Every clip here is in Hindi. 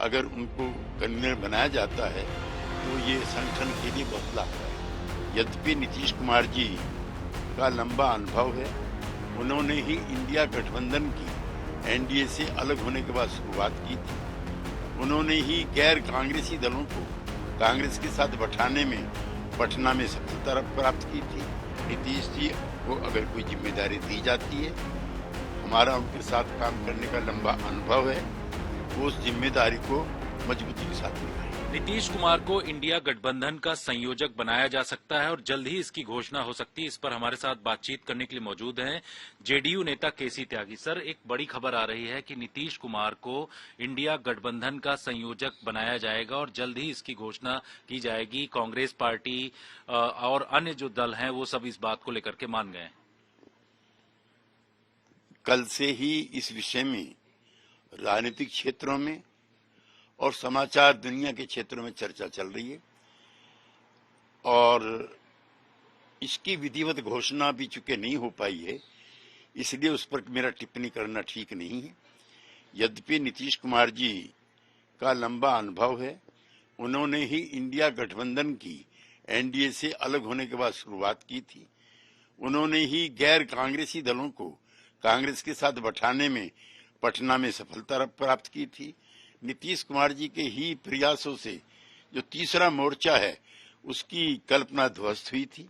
अगर उनको कन्वीनर बनाया जाता है तो ये संगठन के लिए बहुत लाभदायक है। यद्यपि नीतीश कुमार जी का लंबा अनुभव है, उन्होंने ही इंडिया गठबंधन की एनडीए से अलग होने के बाद शुरुआत की थी। उन्होंने ही गैर कांग्रेसी दलों को कांग्रेस के साथ बैठाने में पटना में सफलता प्राप्त की थी। नीतीश जी को अगर कोई जिम्मेदारी दी जाती है, हमारा उनके साथ काम करने का लंबा अनुभव है, वो उस जिम्मेदारी को मजबूती के साथ निभाएंगे। नीतीश कुमार को इंडिया गठबंधन का संयोजक बनाया जा सकता है और जल्द ही इसकी घोषणा हो सकती है। इस पर हमारे साथ बातचीत करने के लिए मौजूद हैं जेडीयू नेता केसी त्यागी। सर, एक बड़ी खबर आ रही है कि नीतीश कुमार को इंडिया गठबंधन का संयोजक बनाया जाएगा और जल्द ही इसकी घोषणा की जाएगी। कांग्रेस पार्टी और अन्य जो दल हैं वो सब इस बात को लेकर के मान गए हैं। कल से ही इस विषय में राजनीतिक क्षेत्रों में और समाचार दुनिया के क्षेत्रों में चर्चा चल रही है और इसकी विधिवत घोषणा भी चूंकि नहीं हो पाई है, इसलिए उस पर मेरा टिप्पणी करना ठीक नहीं है। यद्यपि नीतीश कुमार जी का लंबा अनुभव है, उन्होंने ही इंडिया गठबंधन की एनडीए से अलग होने के बाद शुरुआत की थी। उन्होंने ही गैर कांग्रेसी दलों को कांग्रेस के साथ बैठाने में पटना में सफलता प्राप्त की थी। नीतीश कुमार जी के ही प्रयासों से जो तीसरा मोर्चा है उसकी कल्पना ध्वस्त हुई थी।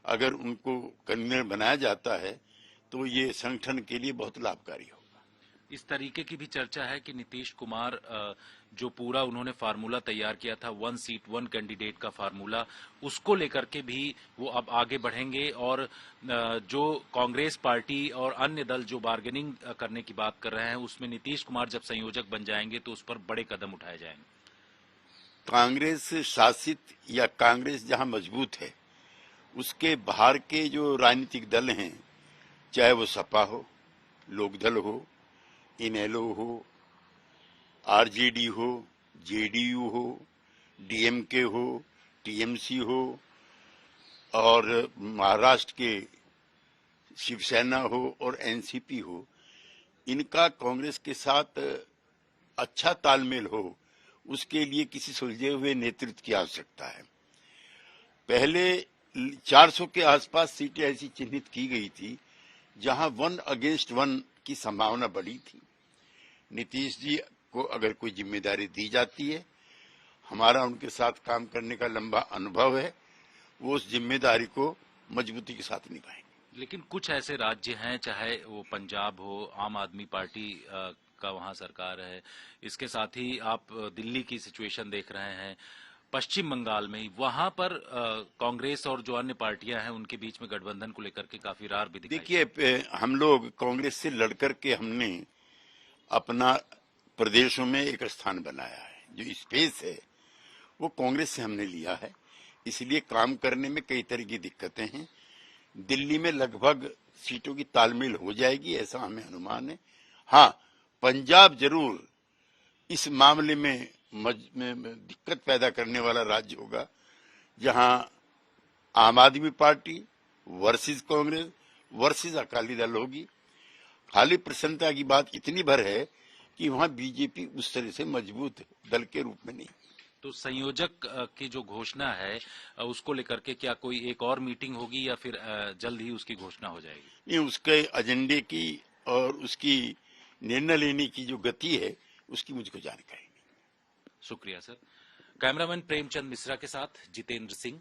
अगर उनको कन्वीनर बनाया जाता है तो ये संगठन के लिए बहुत लाभकारी होगा। इस तरीके की भी चर्चा है कि नीतीश कुमार जो पूरा उन्होंने फार्मूला तैयार किया था, 1 सीट 1 कैंडिडेट का फार्मूला, उसको लेकर के भी वो अब आगे बढ़ेंगे और जो कांग्रेस पार्टी और अन्य दल जो बार्गेनिंग करने की बात कर रहे हैं उसमें नीतीश कुमार जब संयोजक बन जाएंगे तो उस पर बड़े कदम उठाए जाएंगे। कांग्रेस शासित या कांग्रेस जहां मजबूत है उसके बाहर के जो राजनीतिक दल हैं, चाहे वो सपा हो, लोकदल हो, इनेलो हो, आरजेडी हो, जेडीयू हो, डीएमके हो, टीएमसी हो और महाराष्ट्र के शिवसेना हो और एनसीपी हो, इनका कांग्रेस के साथ अच्छा तालमेल हो, उसके लिए किसी सुलझे हुए नेतृत्व की आवश्यकता है। पहले 400 के आसपास सीटें ऐसी चिन्हित की गई थी जहां 1 अगेंस्ट 1 की संभावना बढ़ी थी। नीतीश जी को अगर कोई जिम्मेदारी दी जाती है, हमारा उनके साथ काम करने का लंबा अनुभव है, वो उस जिम्मेदारी को मजबूती के साथ निभाएंगे। लेकिन कुछ ऐसे राज्य हैं, चाहे वो पंजाब हो, आम आदमी पार्टी का वहां सरकार है, इसके साथ ही आप दिल्ली की सिचुएशन देख रहे हैं, पश्चिम बंगाल में वहां पर कांग्रेस और जो अन्य पार्टियां हैं उनके बीच में गठबंधन को लेकर के काफी रार भी दिखाई। देखिए, हम लोग कांग्रेस से लड़कर के हमने अपना प्रदेशों में एक स्थान बनाया है। जो स्पेस है वो कांग्रेस से हमने लिया है, इसलिए काम करने में कई तरह की दिक्कतें हैं। दिल्ली में लगभग सीटों की तालमेल हो जाएगी, ऐसा हमें अनुमान है। हाँ, पंजाब जरूर इस मामले में दिक्कत पैदा करने वाला राज्य होगा, जहां आम आदमी party versus Congress versus Akali Dal होगी। खाली प्रसन्नता की बात इतनी भर है कि वहां बीजेपी उस तरह से मजबूत दल के रूप में नहीं। तो संयोजक की जो घोषणा है उसको लेकर के क्या कोई एक और मीटिंग होगी या फिर जल्द ही उसकी घोषणा हो जाएगी? नहीं, उसके एजेंडे की और उसकी निर्णय लेने की जो गति है उसकी मुझको जानकारी नहीं। शुक्रिया सर। कैमरामैन प्रेमचंद मिश्रा के साथ जितेंद्र सिंह,